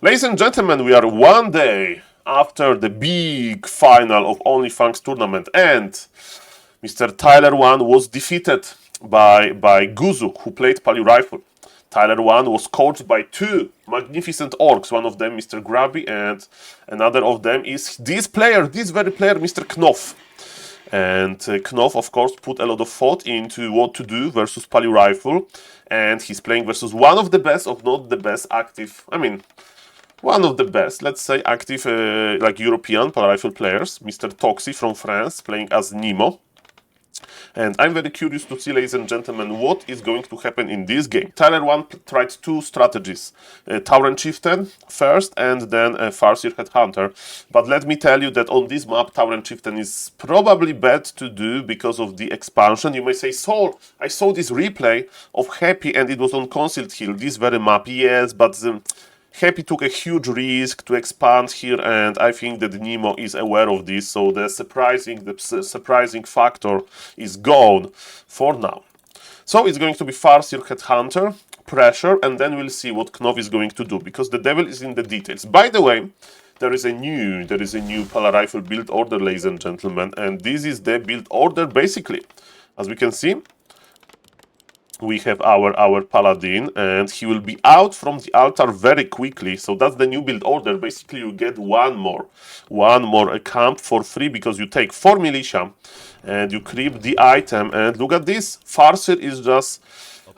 Ladies and gentlemen, we are one day after the big final of OnlyFans tournament, and Mr. Tyler1 was defeated by Guzu, who played Pali Rifle. Tyler1 was coached by two magnificent orcs, one of them Mr. Grubby, and another of them is this very player, Mr. Knopf. And Knopf, of course, put a lot of thought into what to do versus Pali Rifle, and he's playing versus one of the best, if not the best active, one of the best, let's say, active like European Pali Rifle players, Mr. Toxi from France, playing as Nemo. And I'm very curious to see, ladies and gentlemen, what is going to happen in this game. Tyler1 tried two strategies, Tauren Chieftain first and then Farseer Headhunter. But let me tell you that on this map, Tauren Chieftain is probably bad to do because of the expansion. You may say, Saul, I saw this replay of Happy and it was on Concealed Hill, this very map. Yes, but Happy took a huge risk to expand here, and I think that Nemo is aware of this, so the surprising factor is gone for now. So it's going to be Farseer Headhunter, pressure, and then we'll see what Knopf is going to do, because the devil is in the details. By the way, there is a new Pala Rifle build order, ladies and gentlemen, and this is the build order basically. As we can see, we have our Paladin, and he will be out from the altar very quickly. So that's the new build order. Basically, you get one more camp for free because you take 4 militia and you creep the item. And look at this, Farseer is just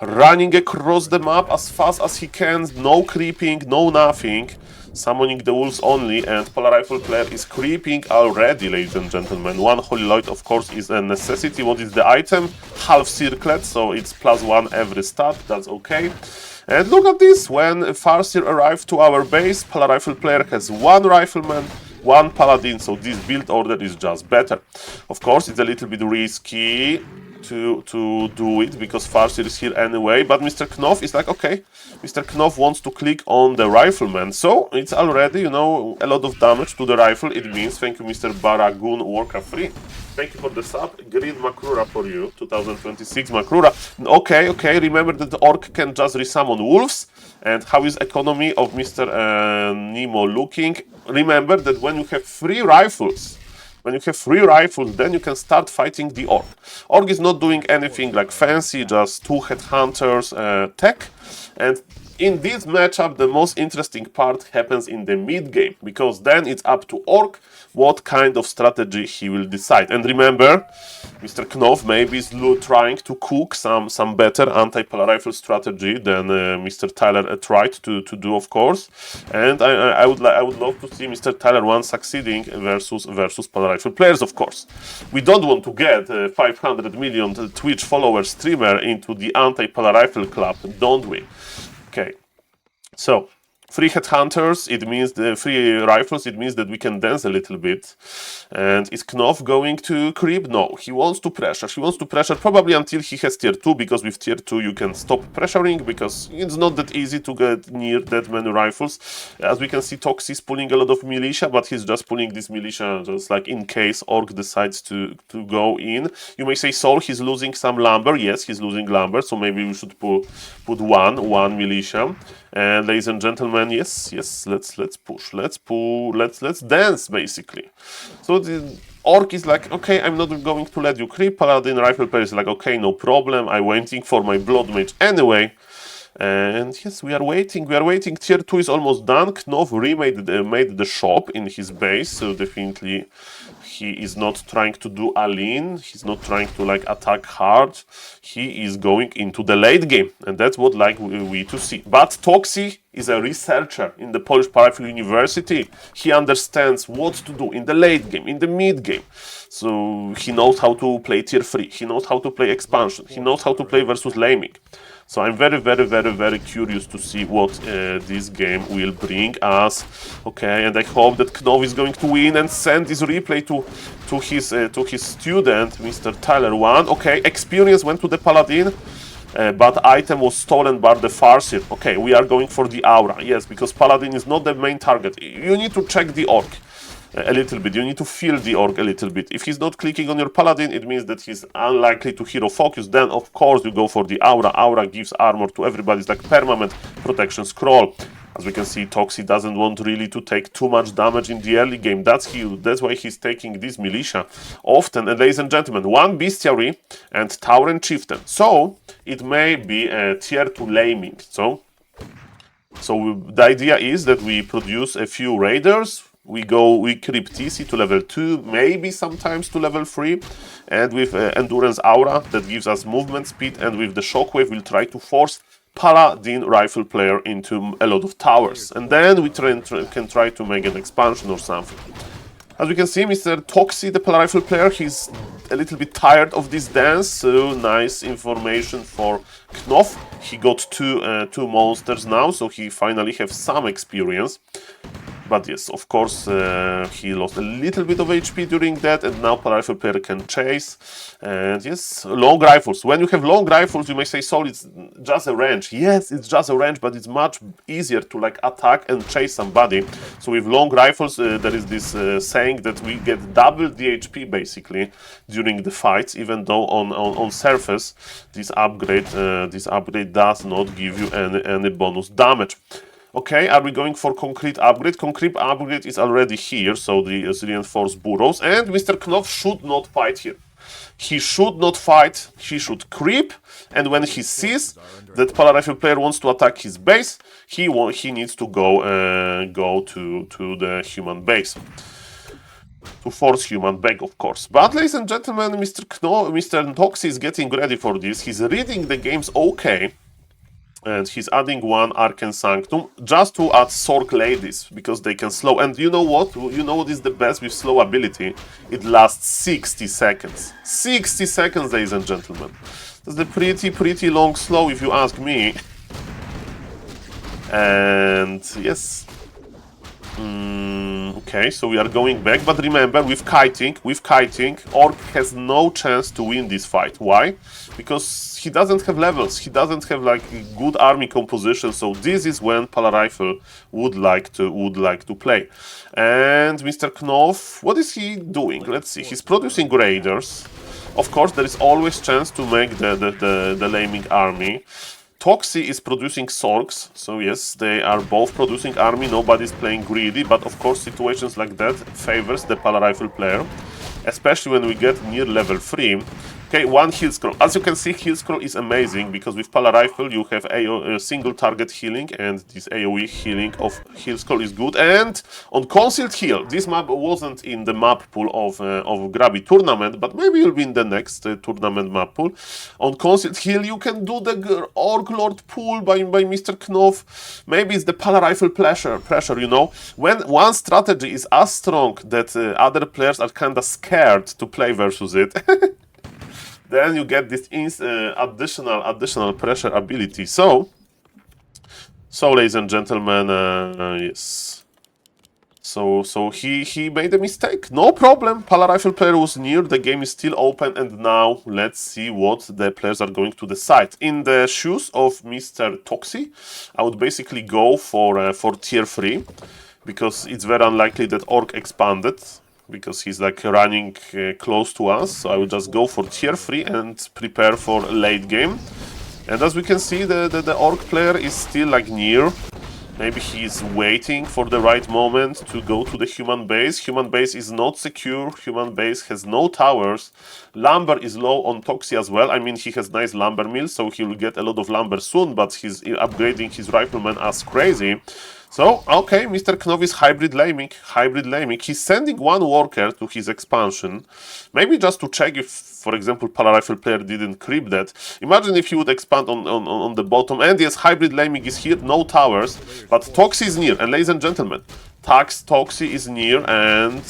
running across the map as fast as he can, no creeping, no nothing. Summoning the wolves only, and Pala Rifle player is creeping already, ladies and gentlemen. One Holy Lloyd, of course, is a necessity. What is the item? Half circlet, so it's +1 every stat, that's okay. And look at this, when Farseer arrived to our base, Pala Rifle player has one rifleman, one paladin, so this build order is just better. Of course, it's a little bit risky to do it because Farseer is here anyway, but Mr. Knopf is like, okay, Mr. Knopf wants to click on the rifleman, so it's already, a lot of damage to the rifle. It means, thank you Mr. Baragun Warcraft 3, thank you for the sub, Green Makrura for you, 2026 Makrura. Okay, remember that the orc can just resummon wolves. And how is economy of Mr. Nemo looking? Remember that when you have 3 rifles, then you can start fighting the orc. Orc is not doing anything like fancy, just 2 headhunters tech. And in this matchup, the most interesting part happens in the mid game, because then it's up to orc what kind of strategy he will decide. And remember, Mr. Knopf maybe is trying to cook some better anti-Pala Rifle strategy than Mr. Tyler tried to do, of course. And I would love to see Mr. Tyler1 succeeding versus Pala Rifle players, of course. We don't want to get 500 million Twitch follower streamer into the anti-Pala Rifle club, don't we? Okay, so 3 headhunters, it means the 3 rifles, it means that we can dance a little bit. And is Knopf going to creep? No, he wants to pressure. He wants to pressure probably until he has tier 2, because with tier 2 you can stop pressuring, because it's not that easy to get near that many rifles. As we can see, Tox is pulling a lot of militia, but he's just pulling this militia just like in case Orc decides to go in. You may say, Saul, he's losing some lumber. Yes, he's losing lumber, so maybe we should put one militia. And ladies and gentlemen, yes, let's push, let's dance basically. So the orc is like, okay, I'm not going to let you creep. Paladin rifle player is like, okay, no problem, I'm waiting for my blood mage anyway. And yes, we are waiting. Tier 2 is almost done. Knopf made the shop in his base, so definitely he is not trying to do a lean. He's not trying to attack hard. He is going into the late game, and that's what we to see. But Toxi is a researcher in the Polish Rifle University. He understands what to do in the late game, in the mid game. So he knows how to play tier 3. He knows how to play expansion. He knows how to play versus laming. So I'm very curious to see what this game will bring us. Okay, and I hope that Knopf is going to win and send this replay to his student, Mr. Tyler1. Okay, experience went to the Paladin, but item was stolen by the Farseer. Okay, we are going for the aura. Yes, because Paladin is not the main target. You need to check the orc a little bit. You need to feel the orc a little bit. If he's not clicking on your paladin, it means that he's unlikely to hero focus. Then of course you go for the aura. Aura gives armor to everybody. It's like permanent protection scroll. As we can see, Toxi doesn't want really to take too much damage in the early game. That's why he's taking this militia often. And ladies and gentlemen, one bestiary and Tauren chieftain. So it may be a tier 2 laming. So the idea is that we produce a few raiders. We creep TC to level 2, maybe sometimes to level 3, and with Endurance Aura that gives us movement speed, and with the Shockwave we'll try to force Paladin rifle player into a lot of towers. And then we can try to make an expansion or something. As we can see, Mr. Toxi, the Paladin rifle player, he's a little bit tired of this dance, so nice information for Knopf. He got two monsters now, so he finally has some experience. But yes, of course, he lost a little bit of HP during that, and now Paladin rifle player can chase. And yes, long rifles. When you have long rifles, you may say, Saul, it's just a range. Yes, it's just a range, but it's much easier to like attack and chase somebody. So with long rifles, there is this saying that we get double the HP basically during the fights, even though on surface this upgrade does not give you any bonus damage. Okay, are we going for concrete upgrade? Concrete upgrade is already here, so the reinforced burrows. And Mr. Knopf should not fight here. He should not fight, he should creep. And when he sees that Paladin rifle player wants to attack his base, he needs to go to the human base. To force human back, of course. But ladies and gentlemen, Mr. Toxi is getting ready for this. He's reading the games okay. And he's adding one Arcane Sanctum just to add Sork Ladies, because they can slow. And you know what? You know what is the best with slow ability? It lasts 60 seconds. 60 seconds, ladies and gentlemen. That's a pretty long slow, if you ask me. And yes. Okay, so we are going back. But remember, with kiting, Orc has no chance to win this fight. Why? Because he doesn't have levels. He doesn't have like a good army composition. So this is when Paladin rifle would like to play. And Mr. Knopf, what is he doing? Let's see. He's producing raiders. Of course, there is always chance to make the laming army. Toxi is producing Sorks, so yes, they are both producing army, nobody's playing greedy, but of course situations like that favors the Paladin rifle player, especially when we get near level 3. Okay, one heal scroll. As you can see, heal scroll is amazing, because with Paladin rifle you have a single target healing, and this AoE healing of heal scroll is good. And on concealed heal, this map wasn't in the map pool of Grabby tournament, but maybe you'll be in the next tournament map pool. On concealed heal, you can do the Orc Lord pool by Mr. Knopf. Maybe it's the Paladin rifle pressure, you know. When one strategy is as strong that other players are kinda scared to play versus it. Then you get this additional pressure ability. So ladies and gentlemen, yes. So he made a mistake. No problem. Paladin rifle player was near. The game is still open, and now let's see what the players are going to decide. In the shoes of Mr. Toxi, I would basically go for tier 3, because it's very unlikely that Orc expanded, because he's like running close to us. So I will just go for tier 3 and prepare for late game. And as we can see, the Orc player is still like near. Maybe he's waiting for the right moment to go to the human base. Human base is not secure. Human base has no towers. Lumber is low on Toxi as well. I mean, he has nice lumber mill, so he will get a lot of lumber soon, but he's upgrading his rifleman as crazy. So, okay, Mr. Knopf is hybrid laming. He's sending one worker to his expansion. Maybe just to check if, for example, Paladin rifle player didn't creep that. Imagine if he would expand on the bottom. And yes, hybrid laming is here, no towers. But Toxi is near. And ladies and gentlemen, Toxi is near, and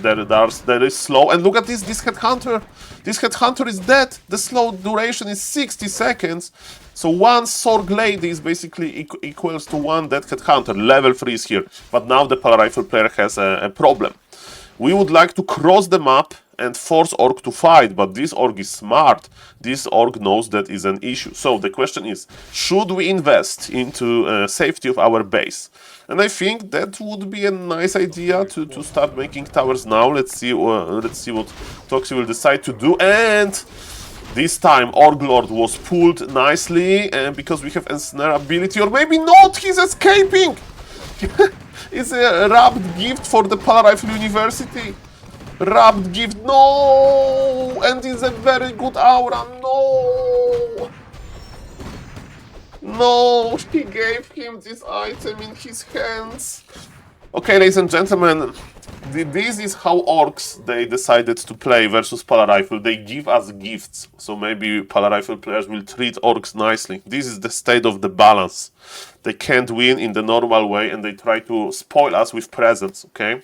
there is slow. And look at this headhunter. This headhunter is dead. The slow duration is 60 seconds. So one Sorg Lady is basically equals to one dead headhunter. Level 3 is here. But now the Paladin rifle player has a problem. We would like to cross the map and force Orc to fight, but this Orc is smart. This Orc knows that is an issue. So the question is, should we invest into safety of our base? And I think that would be a nice idea to start making towers now. Let's see what Toxi will decide to do. And This time Orc Lord was pulled nicely, and because we have ensnare ability, or maybe not, he's escaping! It's a wrapped gift for the Polar Rifle University. Wrapped gift, no! And it's a very good aura, no! No, he gave him this item in his hands. Okay, ladies and gentlemen, this is how orcs they decided to play versus Polar Rifle. They give us gifts, so maybe Polar Rifle players will treat orcs nicely. This is the state of the balance. They can't win in the normal way, and they try to spoil us with presents, okay?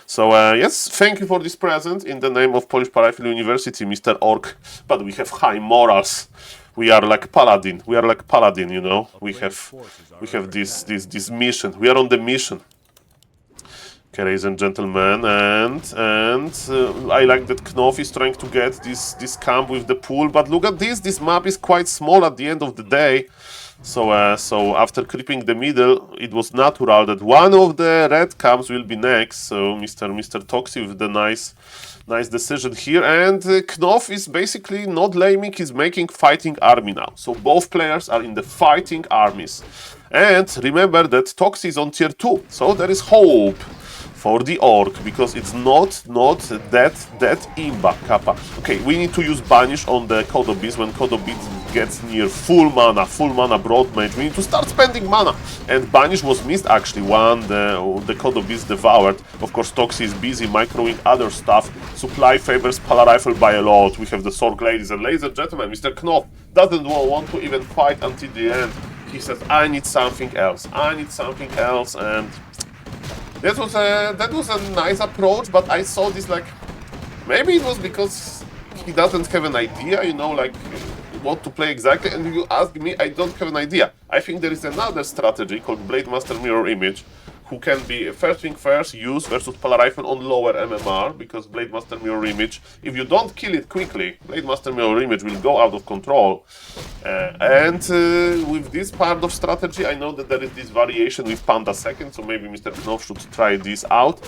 So, yes, thank you for this present in the name of Polish Polar Rifle University, Mr. Orc. But we have high morals. We are like Paladin. We are like Paladin, you know. We have this mission. We are on the mission. Okay, ladies and gentlemen, and I like that Knopf is trying to get this camp with the pool, but look at this. This map is quite small at the end of the day. So after creeping the middle, it was natural that one of the red camps will be next. So Mr. Toxi with the nice decision here, and Knopf is basically not laming, he's making fighting army now. So both players are in the fighting armies. And remember that Toxi is on tier 2, so there is hope for the orc, because it's not that imba kappa. Okay, we need to use banish on the Kodobis. When Kodobis gets near full mana broad mage, we need to start spending mana. And banish was missed actually when the Kodobis devoured. Of course, Toxi is busy microing other stuff. Supply favors Polar Rifle by a lot. We have the Sorg ladies, and ladies and gentlemen, Mr. Knopf doesn't want to even fight until the end. He says, I need something else. I need something else, and that was a nice approach, but I saw this like, maybe it was because he doesn't have an idea, you know, like what to play exactly, and if you ask me, I don't have an idea. I think there is another strategy called Blade Master Mirror Image, who can be, first thing first, use versus Polar Rifle on lower MMR, because Blade Master Mirror Image, if you don't kill it quickly, Blade Master Mirror Image will go out of control. With this part of strategy, I know that there is this variation with Panda Second, so maybe Mr. Knopf should try this out.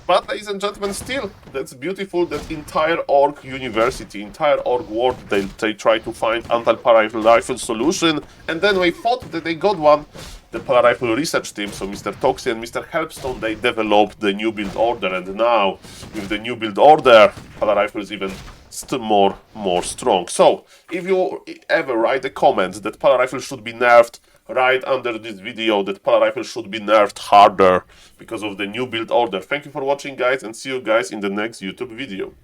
But ladies and gentlemen, still, that's beautiful that entire orc university, entire orc world, they try to find anti-Polar Rifle solution, and then we thought that they got one. The Polar Rifle research team, so Mr. Toxi and Mr. Helpstone, they developed the new build order, and now, with the new build order, Polar Rifle is even more strong. So, if you ever write a comment that Polar Rifle should be nerfed, write under this video that Polar Rifle should be nerfed harder because of the new build order. Thank you for watching, guys, and see you guys in the next YouTube video.